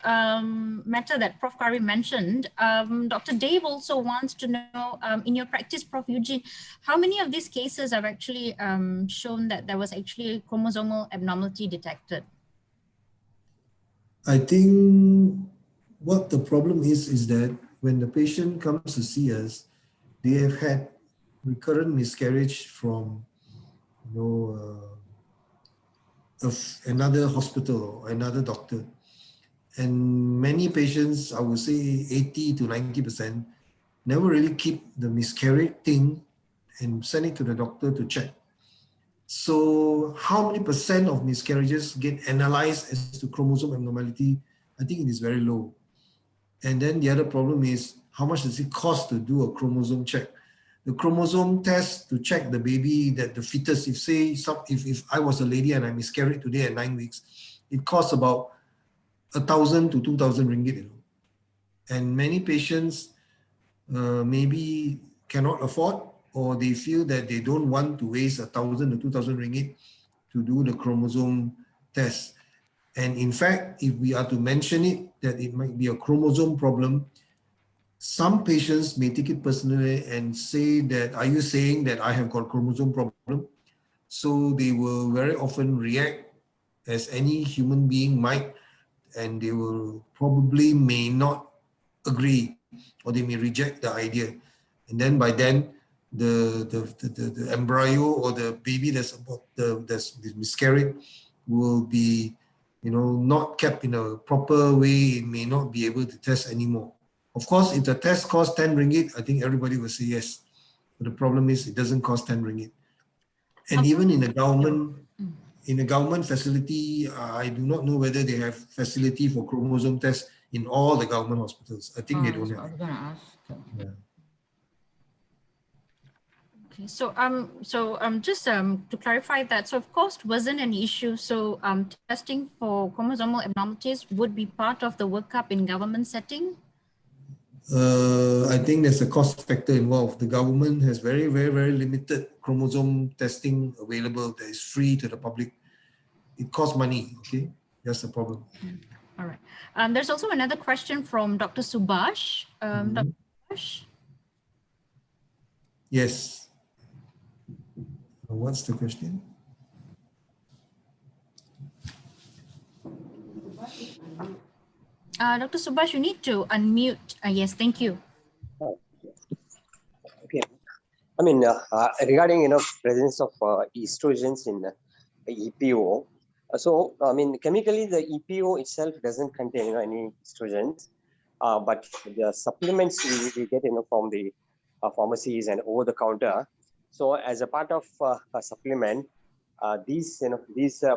matter that Prof. Karim mentioned, Dr. Dave also wants to know, in your practice, Prof. Eugene, how many of these cases have actually shown that there was actually a chromosomal abnormality detected?
I think what the problem is that when the patient comes to see us, they have had recurrent miscarriage from, you know, of another hospital or another doctor. And many patients, I would say 80 to 90%, never really keep the miscarriage thing and send it to the doctor to check. So how many percent of miscarriages get analyzed as to chromosome abnormality? I think it is very low. And then the other problem is, how much does it cost to do a chromosome check? The chromosome test to check the baby, that the fetus, if I was a lady and I miscarried today at 9 weeks, it costs about 1,000 to 2,000 ringgit, you know. And many patients maybe cannot afford, or they feel that they don't want to waste 1,000 to 2,000 ringgit to do the chromosome test. And in fact, if we are to mention it, that it might be a chromosome problem, some patients may take it personally and say that, are you saying that I have got chromosome problem? So they will very often react as any human being might, and they will probably may not agree, or they may reject the idea. And then by then, the embryo or the baby that's miscarried will be, you know, not kept in a proper way. It may not be able to test anymore. Of course, if the test costs 10 ringgit, I think everybody will say yes. But the problem is it doesn't cost 10 ringgit. And even in the government facility, I do not know whether they have facility for chromosome tests in all the government hospitals. I think they don't
That's what I
have.
was going to ask.
Yeah.
Okay, so just to clarify that, so of cost wasn't an issue. So testing for chromosomal abnormalities would be part of the workup in government setting.
I think there's a cost factor involved. The government has very, very, very limited chromosome testing available that is free to the public. It costs money. Okay, that's the problem.
All right. There's also another question from Dr. Subhash. Dr. Subhash?
Yes. What's the question?
Dr. Subhash, you need to unmute. Yes, thank you.
Okay. I mean, regarding presence of estrogens in EPO. So I mean, chemically the EPO itself doesn't contain any estrogens, but the supplements we get from the pharmacies and over the counter. So as a part of a supplement, these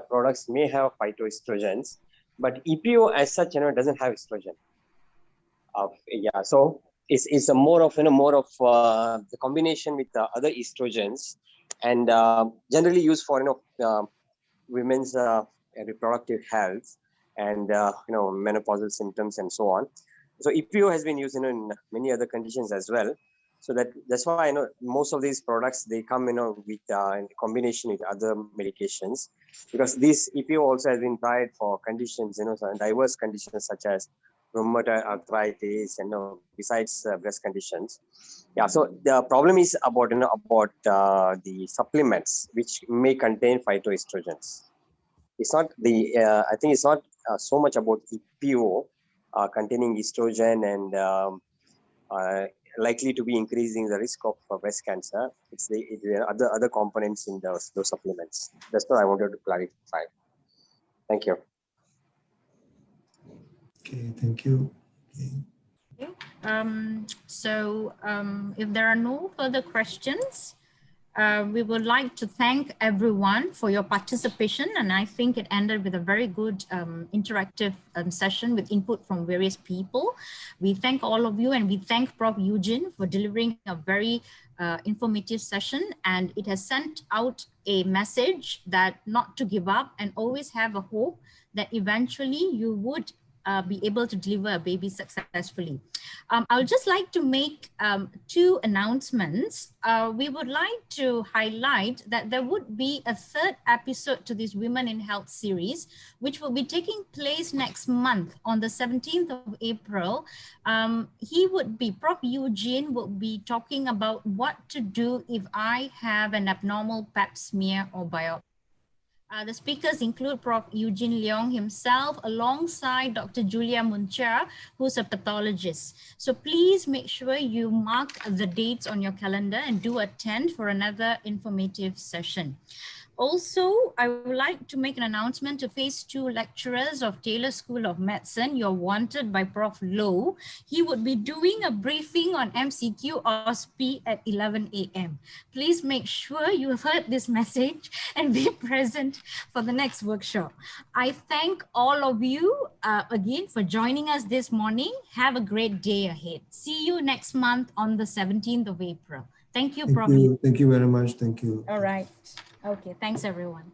products may have phytoestrogens, but EPO as such doesn't have estrogen. Yeah, so it's a more of the combination with other estrogens, and generally used for women's reproductive health and menopausal symptoms and so on. So EPO has been used in many other conditions as well. So that's why I know most of these products, they come with in combination with other medications, because this EPO also has been tried for conditions, diverse conditions such as rheumatoid arthritis and besides breast conditions. Yeah, so the problem is about the supplements which may contain phytoestrogens. it's not the, I think it's not so much about EPO containing estrogen and likely to be increasing the risk of breast cancer. It's the other components in those supplements. That's what I wanted to clarify. Thank you.
Okay, thank you. Okay.
If there are no further questions, we would like to thank everyone for your participation, and I think it ended with a very good interactive session with input from various people. We thank all of you, and we thank Prof. Eugene for delivering a very informative session, and it has sent out a message that not to give up and always have a hope that eventually you would be able to deliver a baby successfully. I would just like to make two announcements. We would like to highlight that there would be a third episode to this Women in Health series, which will be taking place next month on the 17th of April. Prof. Eugene will be talking about what to do if I have an abnormal pap smear or biopsy. The speakers include Prof. Eugene Leong himself, alongside Dr. Julia Muncher, who's a pathologist. So please make sure you mark the dates on your calendar and do attend for another informative session. Also, I would like to make an announcement to Phase 2 lecturers of Taylor School of Medicine. You're wanted by Prof. Low. He would be doing a briefing on MCQ OSPE at 11 a.m. Please make sure you have heard this message and be present for the next workshop. I thank all of you again for joining us this morning. Have a great day ahead. See you next month on the 17th of April. Thank you, Prof.
Thank you very much. Thank you.
All right. Okay, thanks everyone.